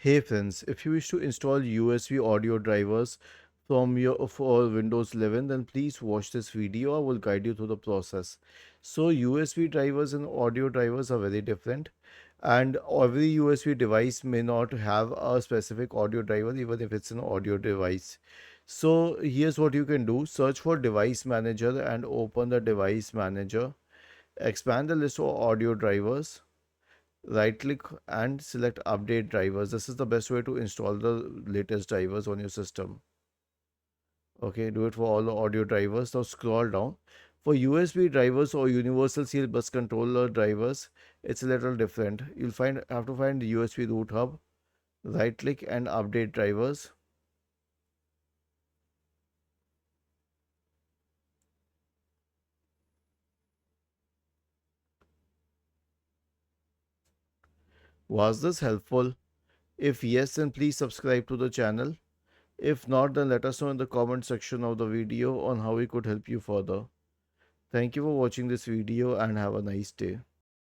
Hey friends, if you wish to install USB audio drivers from your for Windows 11, then please watch this video. I will guide you through the process. So USB drivers and audio drivers are very different, and every USB device may not have a specific audio driver even if it's an audio device. So here's what you can do. Search for device manager and open the device manager. Expand the list of audio drivers. Right click and select update drivers. This is the best way to install the latest drivers on your system. Okay, do it for all the audio drivers. Now scroll down. For USB drivers or universal serial bus controller drivers, it's a little different. You'll have to find the USB root hub. Right click and update drivers. Was this helpful? If yes, then please subscribe to the channel. If not, then let us know in the comment section of the video on how we could help you further. Thank you for watching this video and have a nice day.